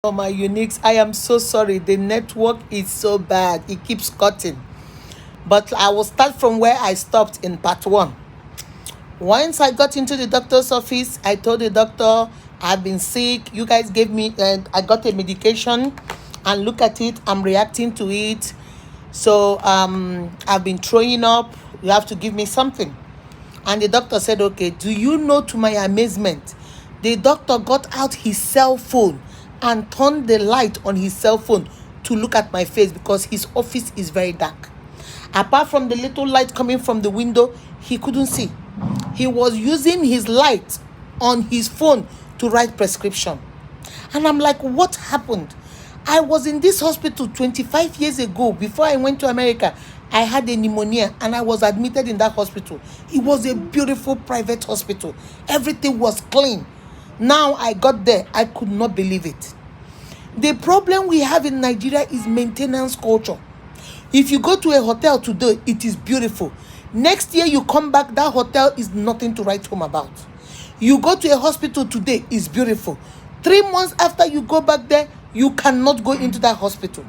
For my uniques, I am so sorry. The network is so bad. It keeps cutting. But I will start from where I stopped in part one. Once I got into the doctor's office, I told the doctor I've been sick. You guys gave me, and I got a medication. And look at it, I'm reacting to it. So I've been throwing up. You have to give me something. And the doctor said, okay. Do you know, to my amazement, the doctor got out his cell phone and turned the light on his cell phone to look at my face because his office is very dark. Apart from the little light coming from the window, he couldn't see. He was using his light on his phone to write prescription. And I'm like, what happened? I was in this hospital 25 years ago. Before I went to America, I had a pneumonia and I was admitted in that hospital. It was a beautiful private hospital. Everything was clean. Now I got there, I could not believe it. The problem we have in Nigeria is maintenance culture. If you go to a hotel today, it is beautiful. Next year you come back, that hotel is nothing to write home about. You go to a hospital today, it's beautiful. 3 months after you go back there, you cannot go into that hospital.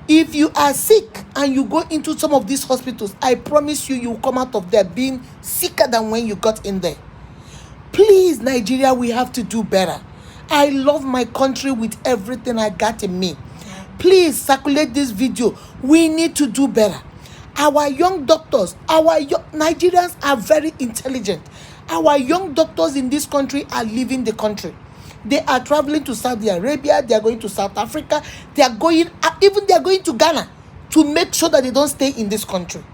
If you are sick and you go into some of these hospitals, I promise you, you will come out of there being sicker than when you got in there. Please, Nigeria, we have to do better. I love my country with everything I got in me. Please circulate this video. We need to do better. Our young doctors, Nigerians are very intelligent. Our young doctors in this country are leaving the country. They are traveling to Saudi Arabia. They are going to South Africa. They are going to Ghana to make sure that they don't stay in this country.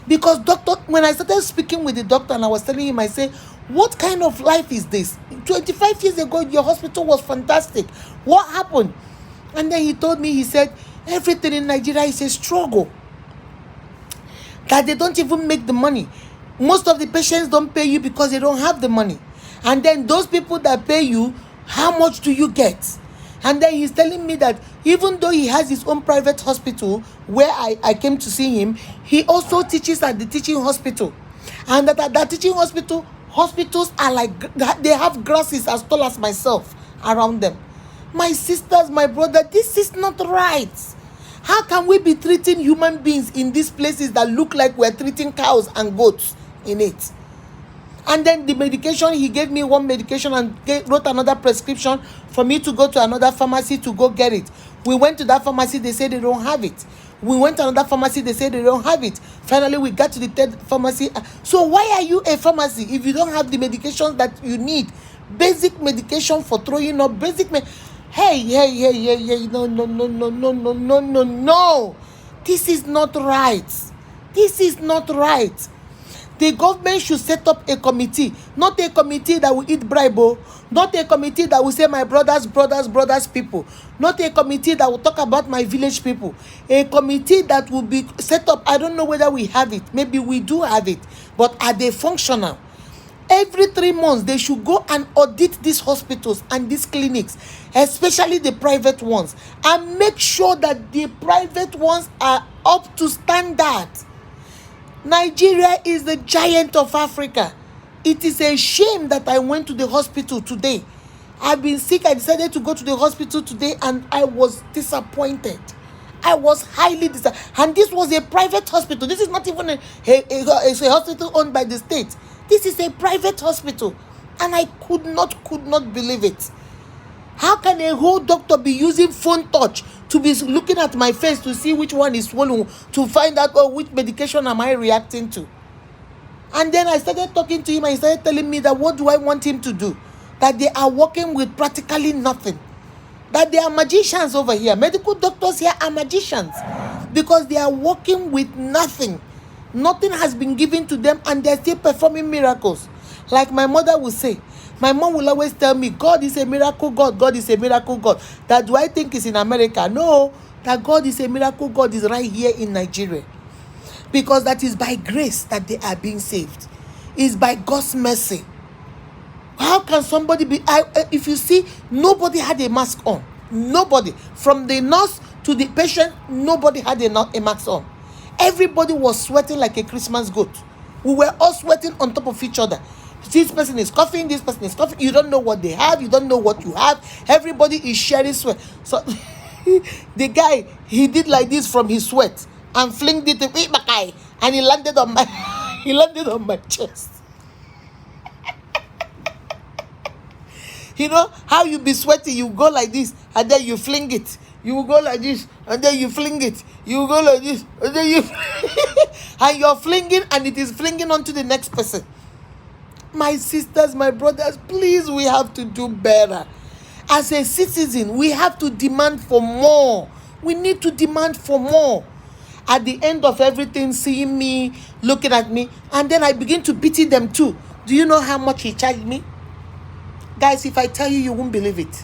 Because when I started speaking with the doctor and I was telling him, I said, what kind of life is this? 25 years ago, your hospital was fantastic. What happened? And then he told me, he said, everything in Nigeria is a struggle. That they don't even make the money. Most of the patients don't pay you because they don't have the money. And then those people that pay you, how much do you get? And then he's telling me that even though he has his own private hospital where I came to see him, he also teaches at the teaching hospital. And that at that teaching hospital, hospitals are like, they have grasses as tall as myself around them. My sisters, my brother, this is not right. How can we be treating human beings in these places that look like we're treating cows and goats in it? And then the medication, he gave me one medication and wrote another prescription for me to go to another pharmacy to go get it. We went to that pharmacy, they said they don't have it. We went to another pharmacy, they said they don't have it. Finally, we got to the third pharmacy. So why are you a pharmacy if you don't have the medications that you need? Basic medication for throwing up, Hey, no. This is not right. This is not right. The government should set up a committee, not a committee that will eat bribe, not a committee that will say my brothers people, not a committee that will talk about my village people, a committee that will be set up. I don't know whether we have it. Maybe we do have it, but are they functional? Every 3 months, they should go and audit these hospitals and these clinics, especially the private ones, and make sure that the private ones are up to standard. Nigeria is the giant of Africa. It is a shame that I went to the hospital today. I've been sick. I decided to go to the hospital today and I was disappointed. I was highly disappointed. And this was a private hospital. This is not even a hospital owned by the state. This is a private hospital. And I could not believe it. How can a whole doctor be using phone touch to be looking at my face to see which one is swollen, to find out which medication am I reacting to? And then I started talking to him and he started telling me that what do I want him to do? That they are working with practically nothing. That they are magicians over here. Medical doctors here are magicians because they are working with nothing. Nothing has been given to them and they're still performing miracles. Like my mother would say. My mom will always tell me, God is a miracle God. God is a miracle God. That do I think is in America? No, that God is a miracle God is right here in Nigeria. Because that is by grace that they are being saved. It's by God's mercy. How can somebody be... if you see, nobody had a mask on. Nobody. From the nurse to the patient, nobody had a mask on. Everybody was sweating like a Christmas goat. We were all sweating on top of each other. This person is coughing, this person is coughing. You don't know what they have, you don't know what you have. Everybody is sharing sweat. So the guy, he did like this from his sweat and flinged it and he landed on my he landed on my chest. You know how you be sweating, you go like this and then you fling it. You go like this and then you fling it. You go like this and then you and you're flinging and it is flinging onto the next person. My sisters, my brothers, please, we have to do better. As a citizen, we have to demand for more. We need to demand for more. At the end of everything, seeing me, looking at me, and then I begin to pity them too. Do you know how much he charged me? Guys, if I tell you, you won't believe it.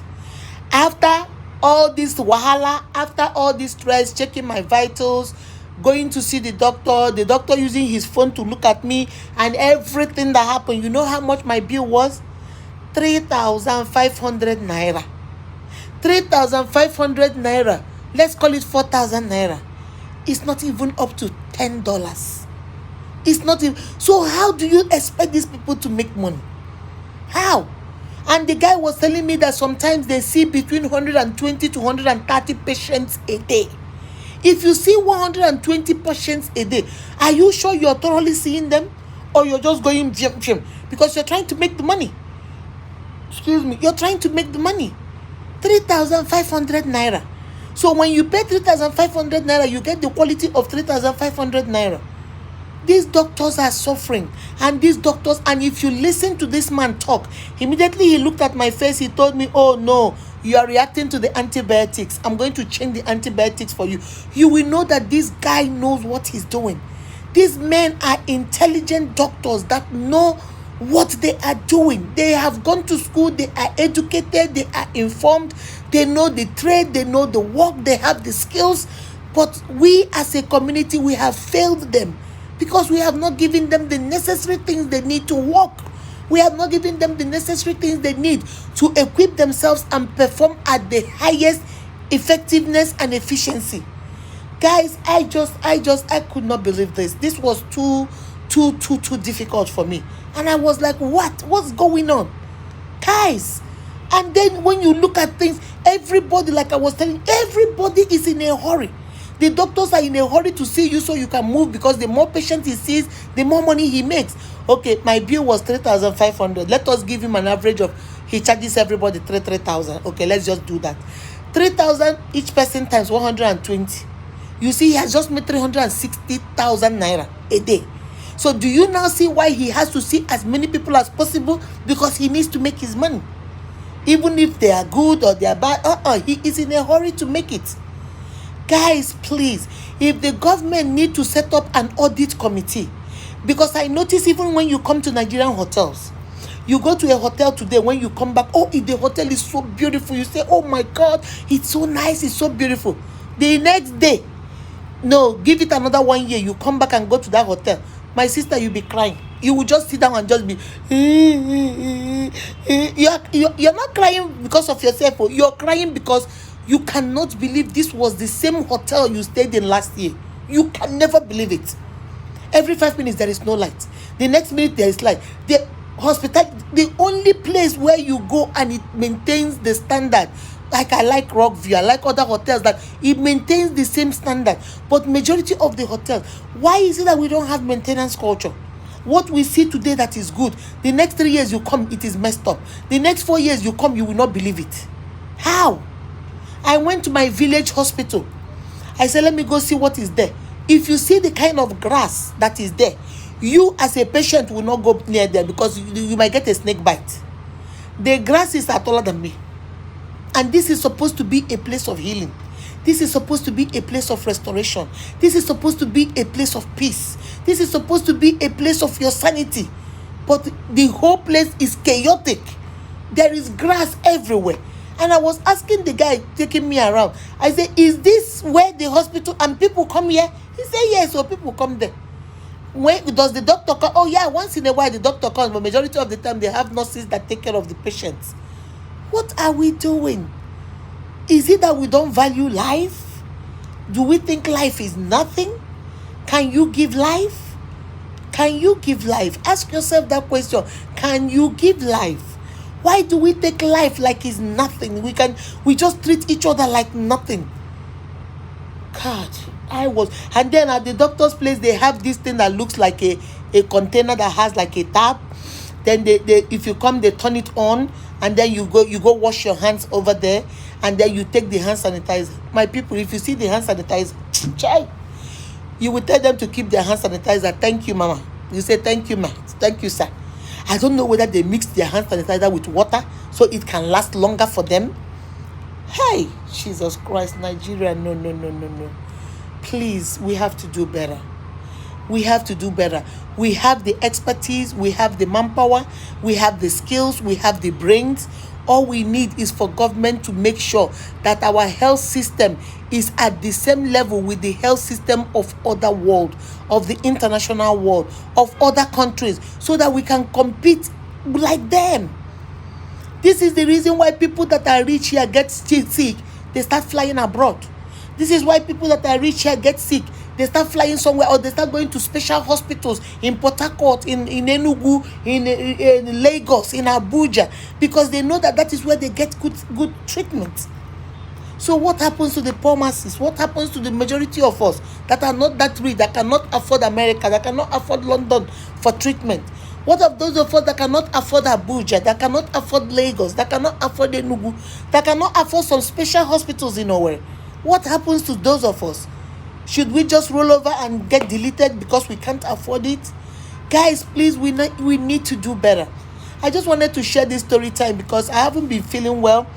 After all this wahala, after all this stress, checking my vitals, going to see the doctor using his phone to look at me, and everything that happened, you know how much my bill was? 3,500 naira. 3,500 naira. Let's call it 4,000 naira. It's not even up to $10. It's not even. So how do you expect these people to make money? How? And the guy was telling me that sometimes they see between 120 to 130 patients a day. If you see 120 patients a day, are you sure you're thoroughly seeing them? Or you're just going because you're trying to make the money? Excuse me, you're trying to make the money. 3,500 naira. So when you pay 3,500 naira, you get the quality of 3,500 naira. These doctors are suffering, and if you listen to this man talk, immediately he looked at my face, he told me, oh no, you are reacting to the antibiotics. I'm going to change the antibiotics for you. You will know that this guy knows what he's doing. These men are intelligent doctors that know what they are doing. They have gone to school, they are educated, they are informed, they know the trade, they know the work, they have the skills. But we as a community, we have failed them because we have not given them the necessary things they need to work. We have not given them the necessary things they need to equip themselves and perform at the highest effectiveness and efficiency. Guys, I could not believe this. This was too difficult for me. And I was like, what's going on? Guys, and then when you look at things, everybody, like I was telling, everybody is in a hurry. The doctors are in a hurry to see you so you can move, because the more patients he sees, the more money he makes. Okay, my bill was 3,500. Let us give him an average of, he charges everybody 3,000. Okay, let's just do that. 3,000 each person times 120. You see, he has just made 360,000 naira a day. So do you now see why he has to see as many people as possible? Because he needs to make his money. Even if they are good or they are bad, he is in a hurry to make it. Guys, please, if the government need to set up an audit committee, because I notice even when you come to Nigerian hotels, you go to a hotel today, when you come back, if the hotel is so beautiful, you say, oh my God, it's so nice, it's so beautiful. The next day, no, give it another 1 year, you come back and go to that hotel. My sister, you'll be crying. You will just sit down and just be, you're not crying because of yourself. You're crying because you cannot believe this was the same hotel you stayed in last year. You can never believe it. Every 5 minutes, there is no light. The next minute, there is light. The hospital, the only place where you go and it maintains the standard. Like I like Rockview, I like other hotels that it maintains the same standard. But majority of the hotels, why is it that we don't have maintenance culture? What we see today that is good, the next 3 years you come, it is messed up. The next 4 years you come, you will not believe it. How? I went to my village hospital. I said, let me go see what is there. If you see the kind of grass that is there, you as a patient will not go near there because you might get a snake bite. The grass is taller than me. And this is supposed to be a place of healing. This is supposed to be a place of restoration. This is supposed to be a place of peace. This is supposed to be a place of your sanity. But the whole place is chaotic. There is grass everywhere. And I was asking the guy taking me around. I said, is this where the hospital and people come here? He said, yes, so people come there. When does the doctor come? Oh yeah, once in a while the doctor comes, but majority of the time they have nurses that take care of the patients. What are we doing? Is it that we don't value life? Do we think life is nothing? Can you give life? Can you give life? Ask yourself that question. Can you give life? Why do we take life like it's nothing? We just treat each other like nothing. God, and then at the doctor's place, they have this thing that looks like a container that has like a tap. Then they if you come, they turn it on, and then you go wash your hands over there, and then you take the hand sanitizer. My people, if you see the hand sanitizer, chai, you will tell them to keep their hand sanitizer. Thank you, mama. You say thank you, ma. Thank you, sir. I don't know whether they mix their hand sanitizer with water so it can last longer for them. Hey, Jesus Christ, Nigeria, no. Please, we have to do better. We have to do better. We have the expertise, we have the manpower, we have the skills, we have the brains. All we need is for government to make sure that our health system is at the same level with the health system of other world, of the international world, of other countries, so that we can compete like them. This is the reason why people that are rich here get sick. They start flying abroad. This is why people that are rich here get sick. They start flying somewhere, or they start going to special hospitals in Port Harcourt, in Enugu, in Lagos, in Abuja, because they know that is where they get good treatment. So what happens to the poor masses? What happens to the majority of us that are not that rich, that cannot afford America, that cannot afford London for treatment? What of those of us that cannot afford Abuja, that cannot afford Lagos, that cannot afford Enugu, that cannot afford some special hospitals in nowhere? What happens to those of us? Should we just roll over and get deleted because we can't afford it? Guys, please, we need to do better. I just wanted to share this story time because I haven't been feeling well.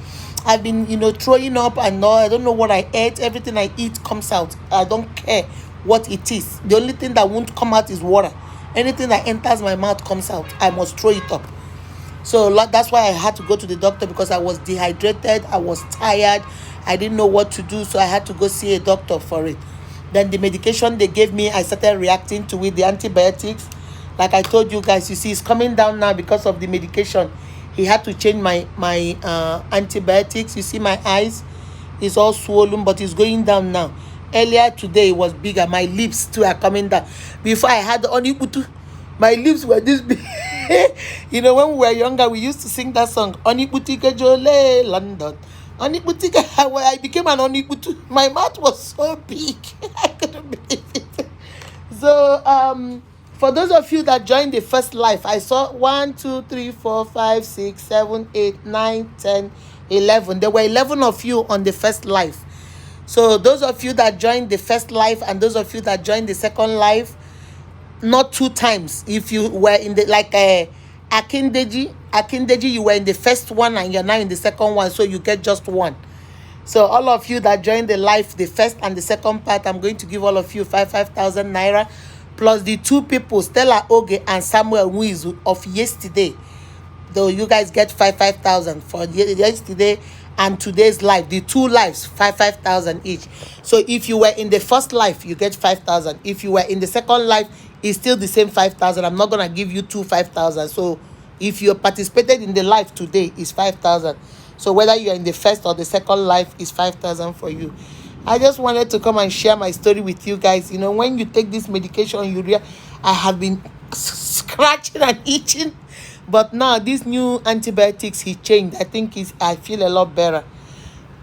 I've been, throwing up and all. I don't know what I ate. Everything I eat comes out. I don't care what it is. The only thing that won't come out is water. Anything that enters my mouth comes out. I must throw it up. So that's why I had to go to the doctor, because I was dehydrated. I was tired. I didn't know what to do. So I had to go see a doctor for it. Then the medication they gave me, I started reacting to it, the antibiotics. Like I told you guys, you see, it's coming down now because of the medication. He had to change my antibiotics. You see, my eyes is all swollen, but it's going down now. Earlier today, it was bigger. My lips too are coming down. Before, I had the oniputu. My lips were this big. When we were younger, we used to sing that song, Oniputika Jole London. Oniputika, I became an oniputu. My mouth was so big. I couldn't believe it. So, for those of you that joined the first live, I saw 1, 2, 3, 4, 5, 6, 7, 8, 9, 10, 11. There were 11 of you on the first live. So those of you that joined the first live and those of you that joined the second live, not 2 times. If you were in the, like Akindeji, you were in the first one and you're now in the second one, so you get just 1. So all of you that joined the live, the first and the second part, I'm going to give all of you 5,000 naira, plus the 2 people, Stella Oge and Samuel Wizu of yesterday. Though you guys get 5,000 for yesterday and today's live. The 2 lives, 5,000 each. So if you were in the first live, you get 5,000. If you were in the second live, it's still the same 5,000. I'm not gonna give you 5,000. So if you participated in the live today, it's 5,000. So whether you're in the first or the second live, it's 5,000 for you. I just wanted to come and share my story with you guys. When you take this medication, I have been scratching and itching, but now these new antibiotics he changed. I think I feel a lot better.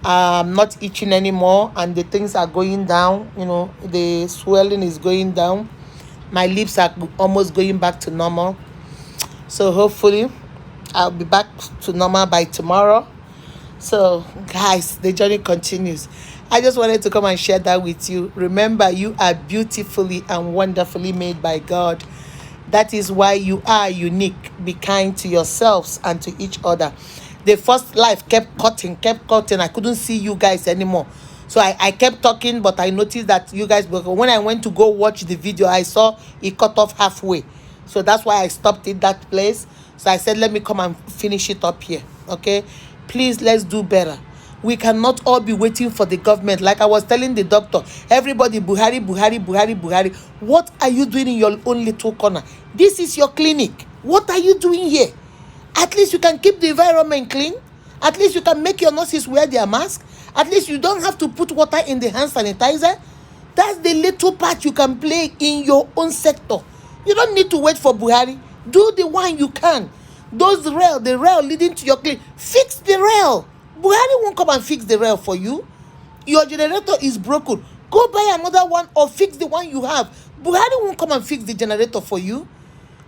I'm not itching anymore, and the things are going down. The swelling is going down. My lips are almost going back to normal. So hopefully I'll be back to normal by tomorrow. So guys, the journey continues. I just wanted to come and share that with you. Remember, you are beautifully and wonderfully made by God. That is why you are unique. Be kind to yourselves and to each other. The first life kept cutting. I couldn't see you guys anymore. So I kept talking, but I noticed that you guys, when I went to go watch the video, I saw it cut off halfway. So that's why I stopped at that place. So I said, let me come and finish it up here. Okay? Please, let's do better. We cannot all be waiting for the government. Like I was telling the doctor, everybody, Buhari. What are you doing in your own little corner? This is your clinic. What are you doing here? At least you can keep the environment clean. At least you can make your nurses wear their mask. At least you don't have to put water in the hand sanitizer. That's the little part you can play in your own sector. You don't need to wait for Buhari. Do the one you can. The rail leading to your clinic, fix the rail. Buhari won't come and fix the rail for you. Your generator is broken. Go buy another one or fix the one you have. Buhari won't come and fix the generator for you.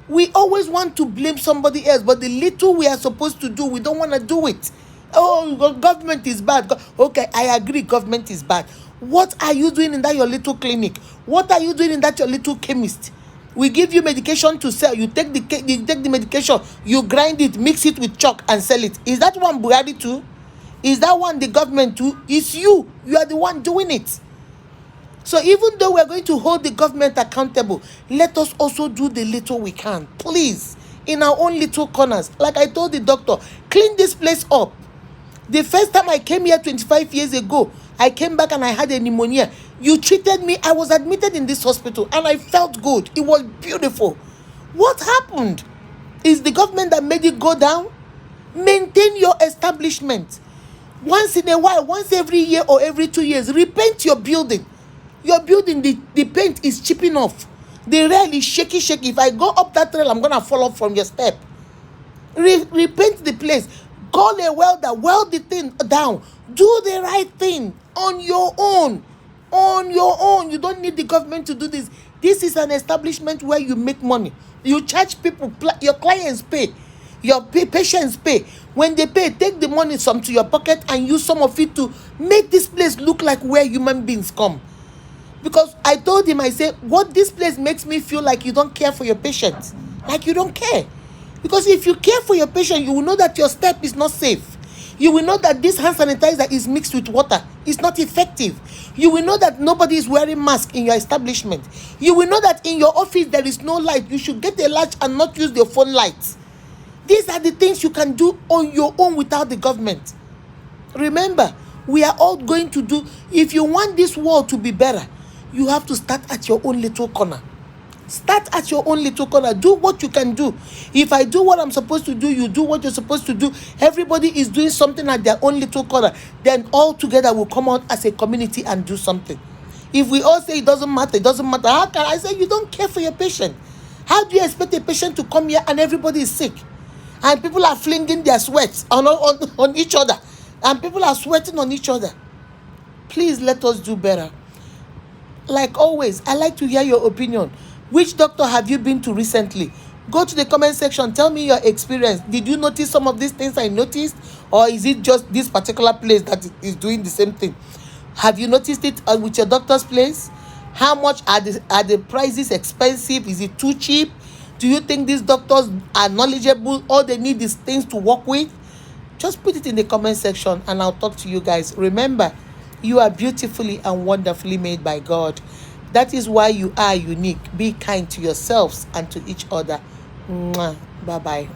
We always want to blame somebody else, but the little we are supposed to do, we don't want to do it. Oh, government is bad. Okay, I agree, government is bad. What are you doing in that your little clinic? What are you doing in that your little chemist? We give you medication to sell. You take the medication, you grind it, mix it with chalk and sell it. Is that one Buhari too? Is that one the government too? It's you. You are the one doing it. So even though we're going to hold the government accountable, let us also do the little we can. Please, in our own little corners. Like I told the doctor, clean this place up. The first time I came here 25 years ago, I came back and I had a pneumonia. You treated me. I was admitted in this hospital and I felt good. It was beautiful. What happened? Is the government that made it go down? Maintain your establishment. Once in a while, once every year or every 2 years, repaint your building. Your building, the paint is chipping off. The rail is shaky. If I go up that rail, I'm going to fall off from your step. Repaint the place. Call a welder, weld the thing down. Do the right thing on your own. On your own. You don't need the government to do this. This is an establishment where you make money. You charge people, your clients pay. Your patients pay. When they pay, take the money, some to your pocket, and use some of it to make this place look like where human beings come. Because I told him, I said, what this place makes me feel like you don't care for your patients. Like you don't care. Because if you care for your patient, you will know that your step is not safe. You will know that this hand sanitizer is mixed with water. It's not effective. You will know that nobody is wearing mask in your establishment. You will know that in your office there is no light. You should get a latch and not use the phone lights. These are the things you can do on your own without the government. Remember, we are all going to do, if you want this world to be better, you have to start at your own little corner. Start at your own little corner. Do what you can do. If I do what I'm supposed to do, you do what you're supposed to do. Everybody is doing something at their own little corner. Then all together we'll come out as a community and do something. If we all say it doesn't matter, how can I say you don't care for your patient? How do you expect a patient to come here and everybody is sick? And people are flinging their sweats on each other. And people are sweating on each other. Please let us do better. Like always, I like to hear your opinion. Which doctor have you been to recently? Go to the comment section. Tell me your experience. Did you notice some of these things I noticed? Or is it just this particular place that is doing the same thing? Have you noticed it with your doctor's place? How much are the prices expensive? Is it too cheap? Do you think these doctors are knowledgeable? All they need is things to work with? Just put it in the comment section and I'll talk to you guys. Remember, you are beautifully and wonderfully made by God. That is why you are unique. Be kind to yourselves and to each other. Bye-bye.